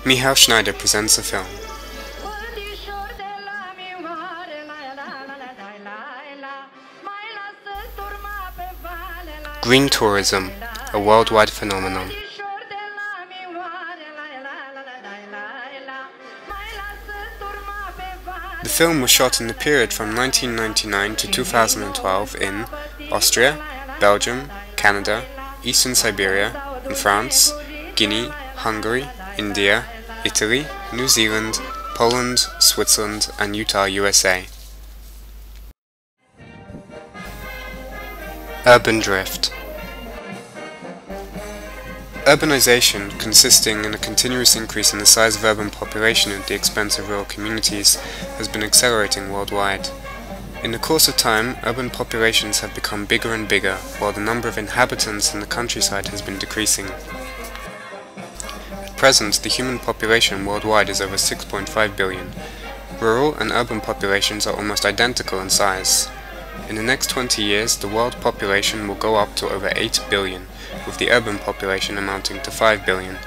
Michał Sznajder presents a film. Green tourism, a worldwide phenomenon. The film was shot in the period from 1999 to 2012 in Austria, Belgium, Canada, Eastern Siberia, in France, Guinea, Hungary, India, Italy, New Zealand, Poland, Switzerland, and Utah, USA. Urban drift. Urbanization, consisting in a continuous increase in the size of urban population at the expense of rural communities, has been accelerating worldwide. In the course of time, urban populations have become bigger and bigger, while the number of inhabitants in the countryside has been decreasing. At present, the human population worldwide is over 6.5 billion. Rural and urban populations are almost identical in size. In the next 20 years, the world population will go up to over 8 billion, with the urban population amounting to 5 billion.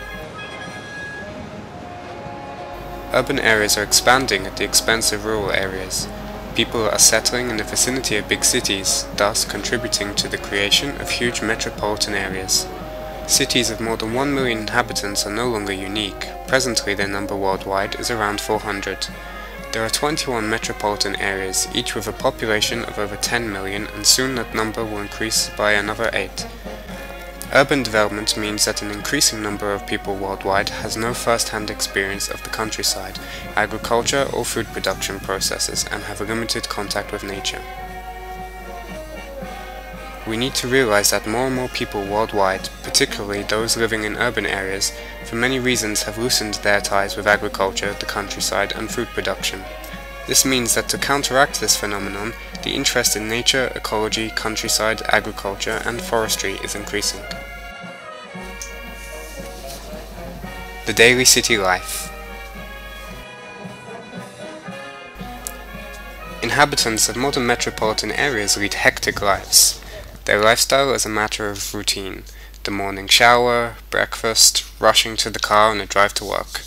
Urban areas are expanding at the expense of rural areas. People are settling in the vicinity of big cities, thus contributing to the creation of huge metropolitan areas. Cities of more than 1 million inhabitants are no longer unique. Presently their number worldwide is around 400. There are 21 metropolitan areas, each with a population of over 10 million, and soon that number will increase by another 8. Urban development means that an increasing number of people worldwide has no first-hand experience of the countryside, agriculture or food production processes, and have a limited contact with nature. We need to realize that more and more people worldwide, particularly those living in urban areas, for many reasons have loosened their ties with agriculture, the countryside, and food production. This means that to counteract this phenomenon, the interest in nature, ecology, countryside, agriculture, and forestry is increasing. The daily city life. Inhabitants of modern metropolitan areas lead hectic lives. Their lifestyle is a matter of routine: the morning shower, breakfast, rushing to the car on a drive to work.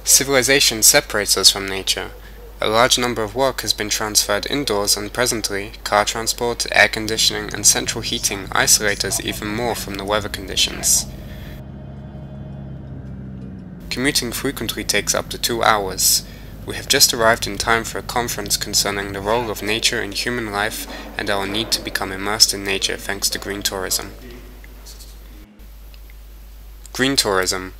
Civilization separates us from nature. A large number of work has been transferred indoors, and presently, car transport, air conditioning, and central heating isolate us even more from the weather conditions. Commuting frequently takes up to 2 hours. We have just arrived in time for a conference concerning the role of nature in human life and our need to become immersed in nature thanks to green tourism. Green tourism.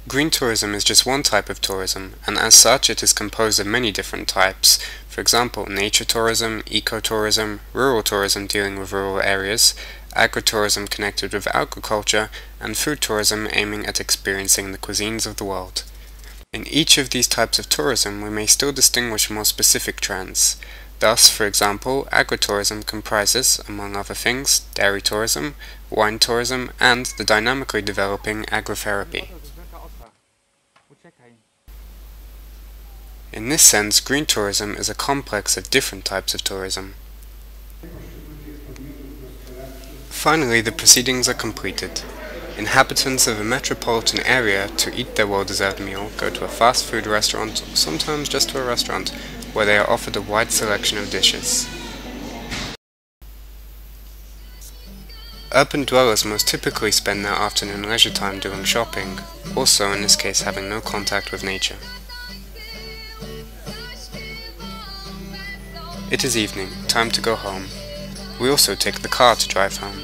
Green tourism is just one type of tourism, and as such it is composed of many different types. For example, nature tourism, ecotourism, rural tourism dealing with rural areas, agritourism connected with agriculture, and food tourism aiming at experiencing the cuisines of the world. In each of these types of tourism we may still distinguish more specific trends. Thus, for example, agritourism comprises, among other things, dairy tourism, wine tourism, and the dynamically developing agrotherapy. In this sense, green tourism is a complex of different types of tourism. Finally, the proceedings are completed. Inhabitants of a metropolitan area, to eat their well-deserved meal, go to a fast food restaurant, or sometimes just to a restaurant, where they are offered a wide selection of dishes. Urban dwellers most typically spend their afternoon leisure time doing shopping, also in this case having no contact with nature. It is evening, time to go home. We also take the car to drive home.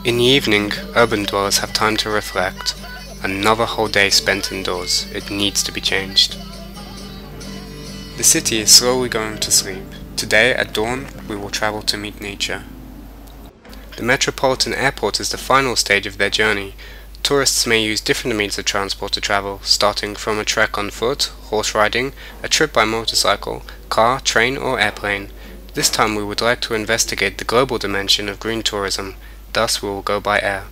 In the evening, urban dwellers have time to reflect. Another whole day spent indoors. It needs to be changed. The city is slowly going to sleep. Today, at dawn, we will travel to meet nature. The metropolitan airport is the final stage of their journey. Tourists may use different means of transport to travel, starting from a trek on foot, horse riding, a trip by motorcycle, car, train, or airplane. This time we would like to investigate the global dimension of green tourism. Thus we will go by air.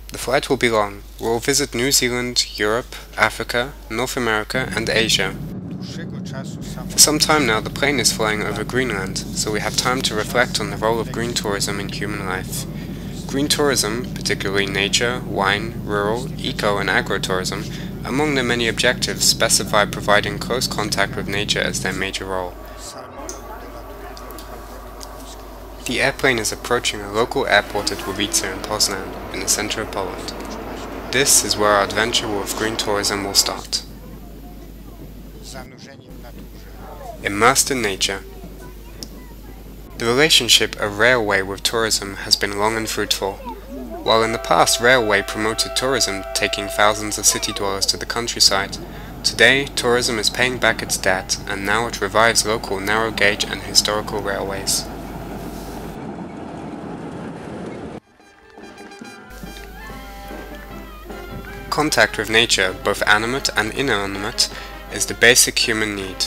The flight will be long. We will visit New Zealand, Europe, Africa, North America, and Asia. For some time now, the plane is flying over Greenland, so we have time to reflect on the role of green tourism in human life. Green tourism, particularly nature, wine, rural, eco and agro-tourism, among the many objectives specify providing close contact with nature as their major role. The airplane is approaching a local airport at Ławice in Poznan, in the center of Poland. This is where our adventure with green tourism will start. Immersed in nature. The relationship of railway with tourism has been long and fruitful. While in the past railway promoted tourism, taking thousands of city dwellers to the countryside, today tourism is paying back its debt, and now it revives local narrow gauge and historical railways. Contact with nature, both animate and inanimate, is the basic human need.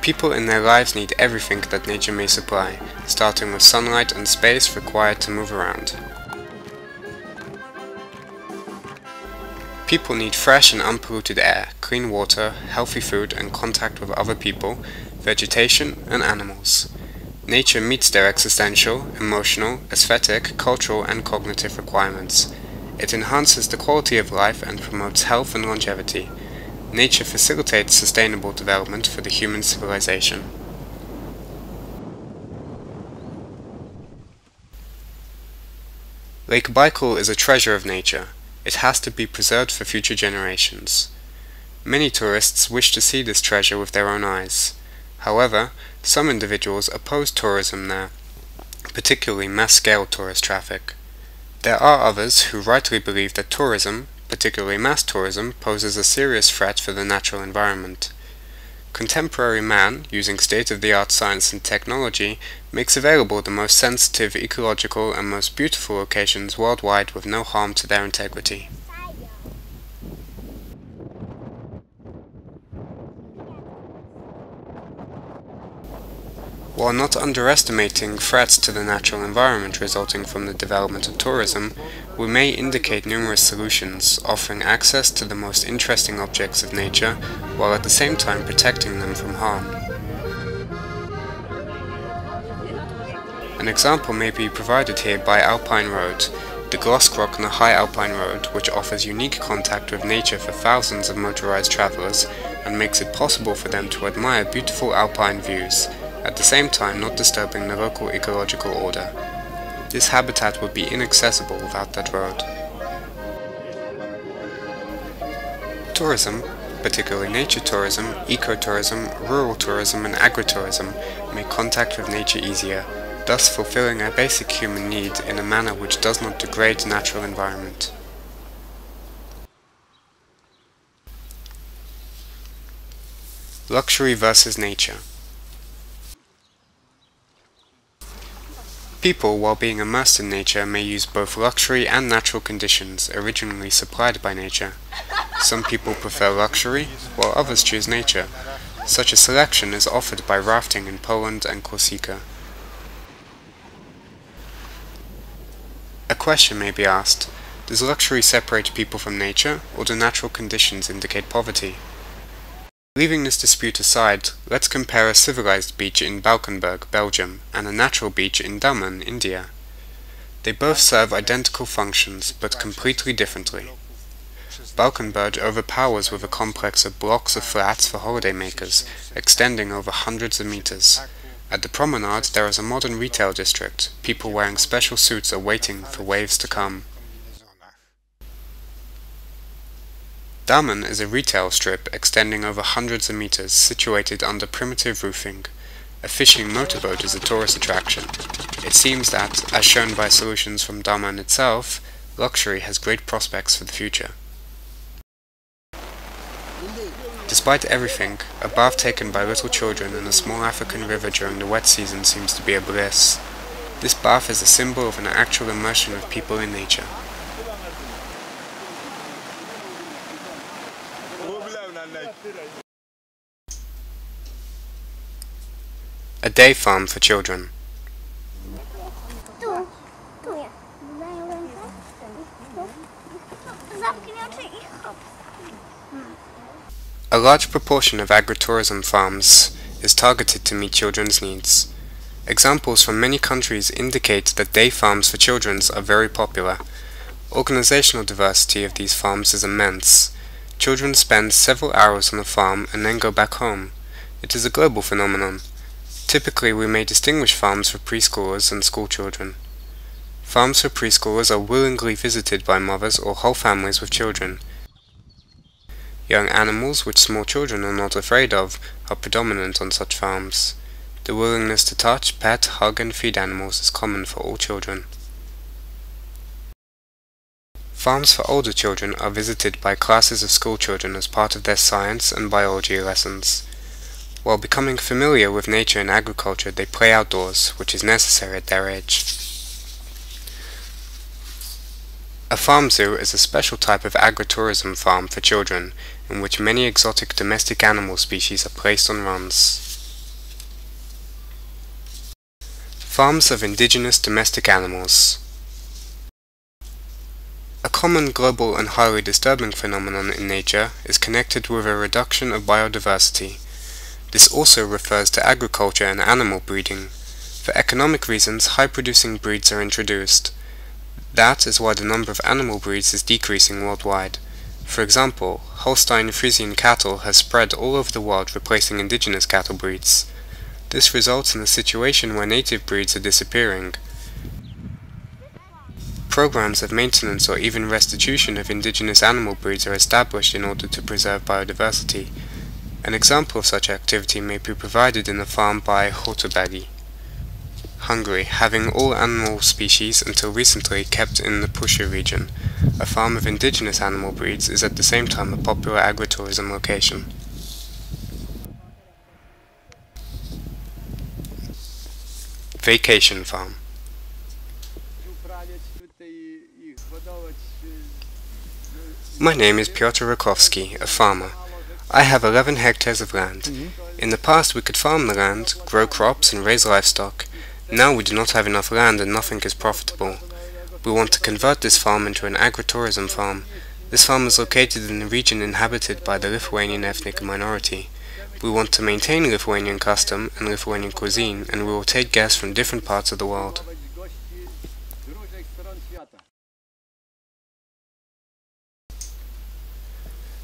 People in their lives need everything that nature may supply, starting with sunlight and space required to move around. People need fresh and unpolluted air, clean water, healthy food and contact with other people, vegetation and animals. Nature meets their existential, emotional, aesthetic, cultural and cognitive requirements. It enhances the quality of life and promotes health and longevity. Nature facilitates sustainable development for the human civilization. Lake Baikal is a treasure of nature. It has to be preserved for future generations. Many tourists wish to see this treasure with their own eyes. However, some individuals oppose tourism there, particularly mass-scale tourist traffic. There are others who rightly believe that tourism, particularly mass tourism, poses a serious threat for the natural environment. Contemporary man, using state-of-the-art science and technology, makes available the most sensitive, ecological and most beautiful locations worldwide with no harm to their integrity. While not underestimating threats to the natural environment resulting from the development of tourism, we may indicate numerous solutions, offering access to the most interesting objects of nature, while at the same time protecting them from harm. An example may be provided here by Alpine Road, the Gloskrockne High Alpine Road, which offers unique contact with nature for thousands of motorized travelers and makes it possible for them to admire beautiful alpine views, at the same time not disturbing the local ecological order. This habitat would be inaccessible without that road. Tourism, particularly nature tourism, ecotourism, rural tourism and agritourism, make contact with nature easier, thus fulfilling a basic human need in a manner which does not degrade the natural environment. Luxury versus nature. People, while being immersed in nature, may use both luxury and natural conditions originally supplied by nature. Some people prefer luxury, while others choose nature. Such a selection is offered by rafting in Poland and Corsica. A question may be asked: does luxury separate people from nature, or do natural conditions indicate poverty? Leaving this dispute aside, let's compare a civilized beach in Valkenburg, Belgium, and a natural beach in Daman, India. They both serve identical functions, but completely differently. Valkenburg overpowers with a complex of blocks of flats for holidaymakers, extending over hundreds of meters. At the promenade there is a modern retail district. People wearing special suits are waiting for waves to come. Daman is a retail strip extending over hundreds of meters, situated under primitive roofing. A fishing motorboat is a tourist attraction. It seems that, as shown by solutions from Daman itself, luxury has great prospects for the future. Despite everything, a bath taken by little children in a small African river during the wet season seems to be a bliss. This bath is a symbol of an actual immersion of people in nature. A day farm for children. A large proportion of agritourism farms is targeted to meet children's needs. Examples from many countries indicate that day farms for children are very popular. Organizational diversity of these farms is immense. Children spend several hours on the farm and then go back home. It is a global phenomenon. Typically, we may distinguish farms for preschoolers and school children. Farms for preschoolers are willingly visited by mothers or whole families with children. Young animals, which small children are not afraid of, are predominant on such farms. The willingness to touch, pet, hug and feed animals is common for all children. Farms for older children are visited by classes of school children as part of their science and biology lessons. While becoming familiar with nature and agriculture, they play outdoors, which is necessary at their age. A farm zoo is a special type of agritourism farm for children, in which many exotic domestic animal species are placed on runs. Farms of indigenous domestic animals. A common global and highly disturbing phenomenon in nature is connected with a reduction of biodiversity. This also refers to agriculture and animal breeding. For economic reasons, high-producing breeds are introduced. That is why the number of animal breeds is decreasing worldwide. For example, Holstein Friesian cattle has spread all over the world, replacing indigenous cattle breeds. This results in a situation where native breeds are disappearing. Programs of maintenance or even restitution of indigenous animal breeds are established in order to preserve biodiversity. An example of such activity may be provided in a farm by Hortobágy, Hungary, having all animal species until recently kept in the Pusher region. A farm of indigenous animal breeds is at the same time a popular agritourism location. Vacation farm. My name is Piotr Rakowski, a farmer. I have 11 hectares of land. In the past we could farm the land, grow crops and raise livestock. Now we do not have enough land and nothing is profitable. We want to convert this farm into an agritourism farm. This farm is located in a region inhabited by the Lithuanian ethnic minority. We want to maintain Lithuanian custom and Lithuanian cuisine, and we will take guests from different parts of the world.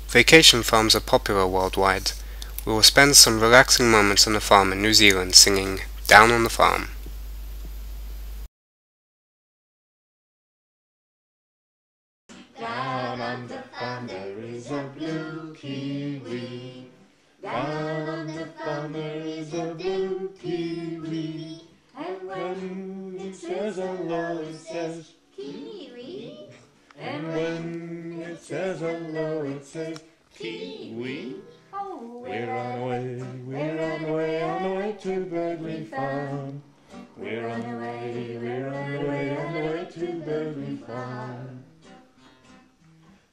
Vacation farms are popular worldwide. We will spend some relaxing moments on a farm in New Zealand singing "Down on the Farm." Down on the farm there is a blue kiwi. Down on the farm there is a blue kiwi. And when it says hello, it says kiwi. And when it says hello, it says kiwi. We're on the way to Birdley Farm. We're on the way to Birdley Farm.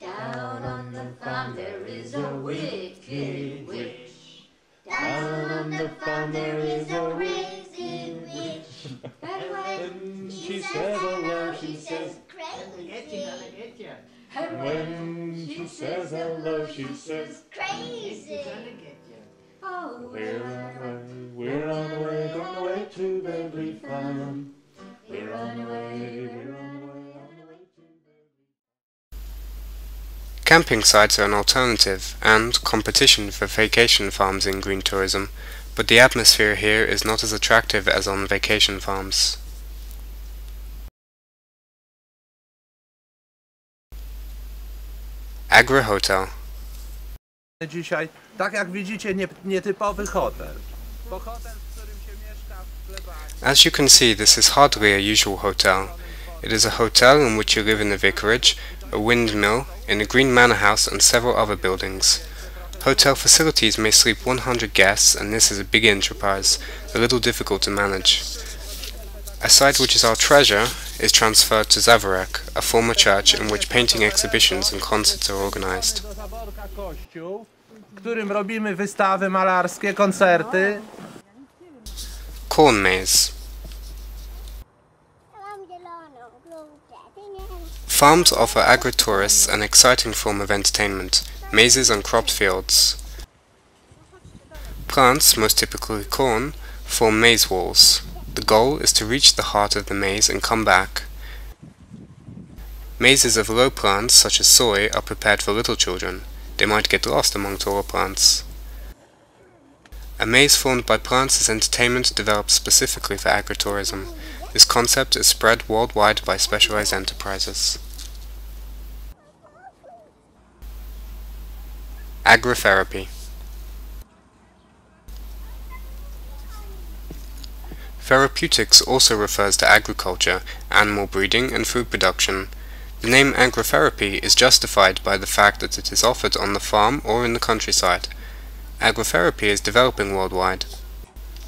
Down on the farm there is a wicked witch. Down on the farm there is a wicked witch. And when she says hello, she says crazy. And when she says hello, she says crazy. Oh, we're on the way to Birdley Farm. We're on the way to Birdley. Camping sites are an alternative and competition for vacation farms in green tourism, but the atmosphere here is not as attractive as on vacation farms. Agri-hotel. Dzisiaj, tak jak widzicie, nietypowy hotel. Bo hotel, w którym się mieszka w plebanii. As you can see, this is hardly a usual hotel. It is a hotel in which you live in a vicarage, a windmill, in a green manor house and several other buildings. Hotel facilities may sleep 100 guests, and this is a big enterprise, a little difficult to manage. A site which is our treasure is transferred to Zaworek, a former church in which painting exhibitions and concerts are organized. W którym robimy wystawy malarskie, koncerty. Corn maze. Farms offer agri-tourists an exciting form of entertainment, mazes on cropped fields. Plants, most typically corn, form maze walls. The goal is to reach the heart of the maze and come back. Mazes of low plants, such as soy, are prepared for little children. They might get lost among taller plants. A maze formed by plants is entertainment developed specifically for agritourism. This concept is spread worldwide by specialized enterprises. Agritherapy. Therapeutics also refers to agriculture, animal breeding, and food production. The name agritherapy is justified by the fact that it is offered on the farm or in the countryside. Agritherapy is developing worldwide.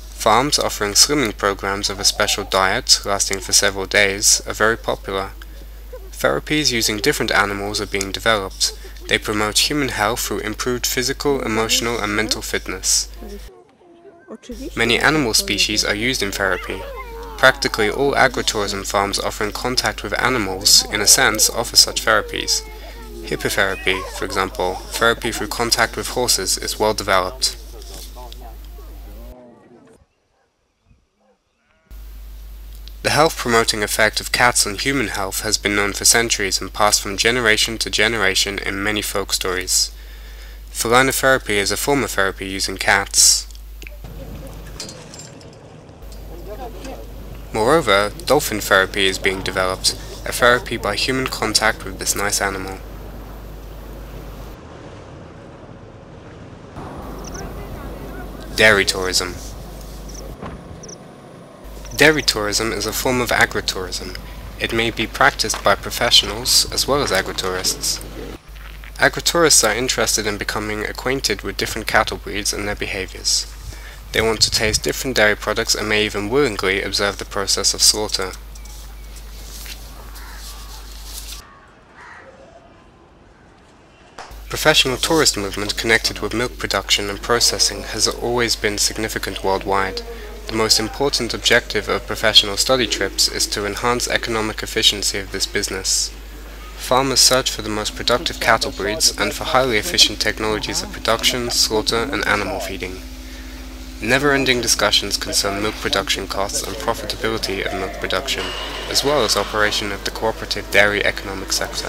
Farms offering slimming programs of a special diet, lasting for several days, are very popular. Therapies using different animals are being developed. They promote human health through improved physical, emotional, and mental fitness. Many animal species are used in therapy. Practically all agritourism farms offering contact with animals, in a sense, offer such therapies. Hippotherapy, for example, therapy through contact with horses, is well developed. The health-promoting effect of cats on human health has been known for centuries and passed from generation to generation in many folk stories. Felinotherapy is a form of therapy using cats. Moreover, dolphin therapy is being developed, a therapy by human contact with this nice animal. Dairy tourism. Dairy tourism is a form of agritourism. It may be practiced by professionals as well as agritourists. Agritourists are interested in becoming acquainted with different cattle breeds and their behaviors. They want to taste different dairy products and may even willingly observe the process of slaughter. Professional tourist movement connected with milk production and processing has always been significant worldwide. The most important objective of professional study trips is to enhance economic efficiency of this business. Farmers search for the most productive cattle breeds and for highly efficient technologies of production, slaughter, and animal feeding. Never-ending discussions concern milk production costs and profitability of milk production, as well as operation of the cooperative dairy economic sector.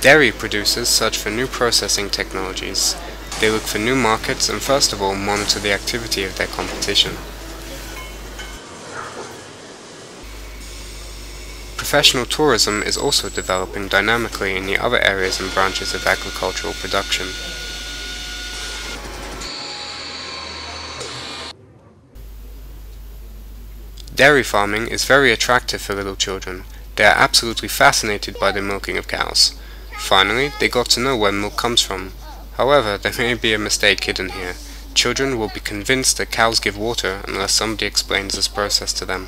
Dairy producers search for new processing technologies. They look for new markets and first of all monitor the activity of their competition. Professional tourism is also developing dynamically in the other areas and branches of agricultural production. Dairy farming is very attractive for little children. They are absolutely fascinated by the milking of cows. Finally, they got to know where milk comes from. However, there may be a mistake hidden here. Children will be convinced that cows give water unless somebody explains this process to them.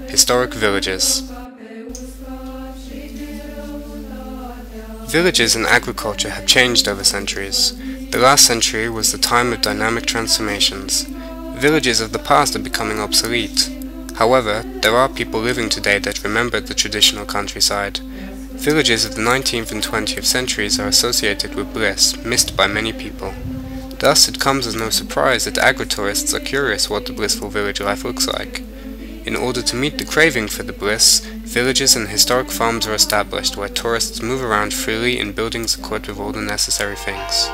Historic villages. Villages and agriculture have changed over centuries. The last century was the time of dynamic transformations. Villages of the past are becoming obsolete. However, there are people living today that remember the traditional countryside. Villages of the 19th and 20th centuries are associated with bliss, missed by many people. Thus, it comes as no surprise that agri-tourists are curious what the blissful village life looks like. In order to meet the craving for the bliss, villages and historic farms are established where tourists move around freely in buildings equipped with all the necessary things.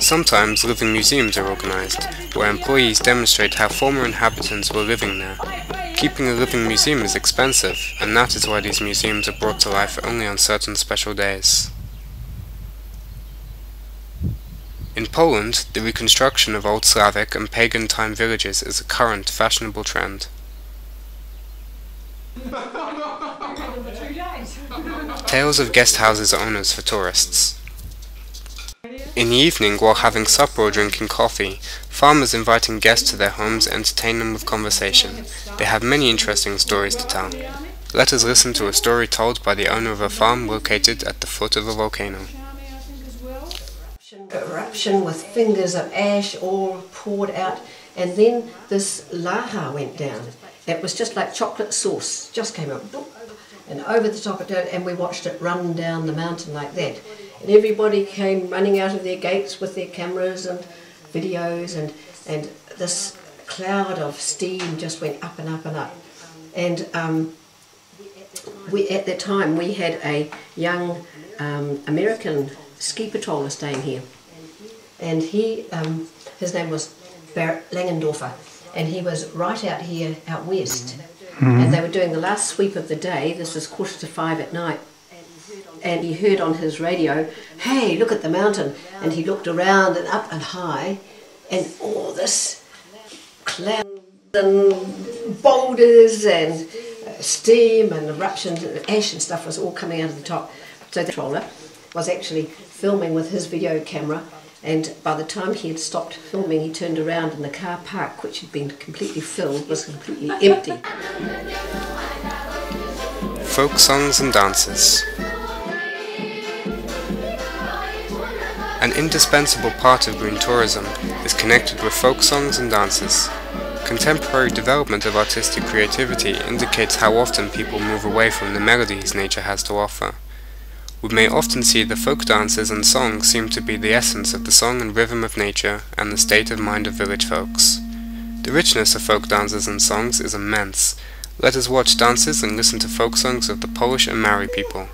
Sometimes living museums are organized, where employees demonstrate how former inhabitants were living there. Keeping a living museum is expensive, and that is why these museums are brought to life only on certain special days. In Poland, the reconstruction of old Slavic and pagan time villages is a current fashionable trend. Tales of guest houses owners for tourists. In the evening, while having supper or drinking coffee, farmers inviting guests to their homes entertain them with conversation. They have many interesting stories to tell. Let us listen to a story told by the owner of a farm located at the foot of a volcano. eruption with fingers of ash all poured out, and then this laha went down. It was just like chocolate sauce, just came up, boop, and over the top of it, and we watched it run down the mountain like that. And everybody came running out of their gates with their cameras and videos, and this cloud of steam just went up and up and up. And at that time we had a young American ski patroller staying here, and his name was Barrett Langendorfer, and he was right out here out west. And they were doing the last sweep of the day. This was 4:45 at night, and he heard on his radio, "Hey, look at the mountain." And he looked around and up and high, and all this cloud and boulders and steam and eruption, ash and stuff was all coming out of the top. So the controller was actually filming with his video camera, and by the time he had stopped filming, he turned around and the car park, which had been completely filled, was completely empty. Folk songs and dances. An indispensable part of green tourism is connected with folk songs and dances. Contemporary development of artistic creativity indicates how often people move away from the melodies nature has to offer. We may often see the folk dances and songs seem to be the essence of the song and rhythm of nature and the state of mind of village folks. The richness of folk dances and songs is immense. Let us watch dances and listen to folk songs of the Polish and Maori people.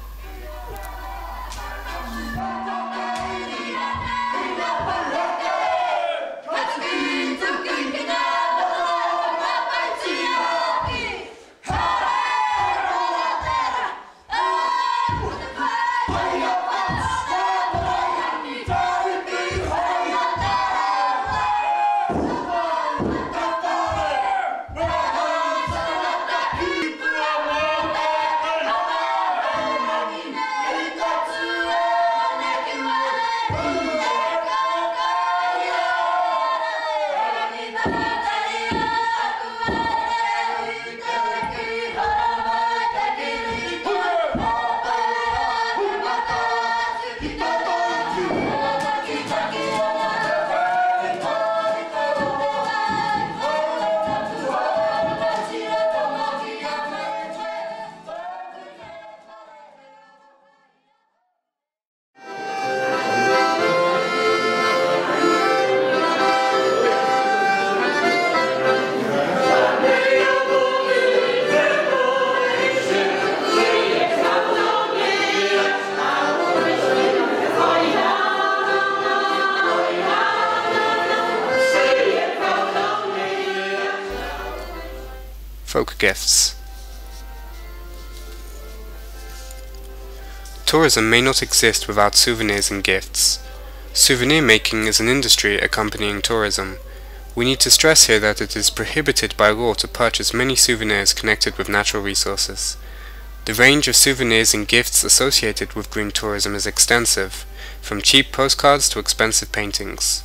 Folk gifts. Tourism may not exist without souvenirs and gifts. Souvenir making is an industry accompanying tourism. We need to stress here that it is prohibited by law to purchase many souvenirs connected with natural resources. The range of souvenirs and gifts associated with green tourism is extensive, from cheap postcards to expensive paintings.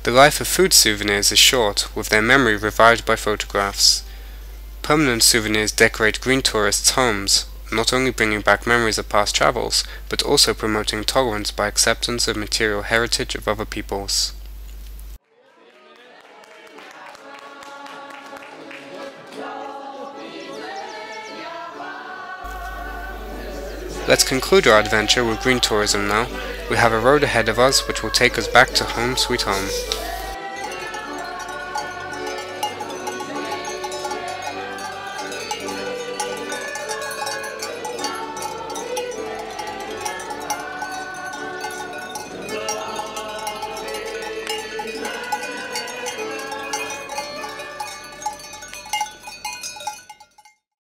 The life of food souvenirs is short, with their memory revived by photographs. Permanent souvenirs decorate green tourists' homes, not only bringing back memories of past travels, but also promoting tolerance by acceptance of material heritage of other peoples. Let's conclude our adventure with green tourism now. We have a road ahead of us which will take us back to home sweet home.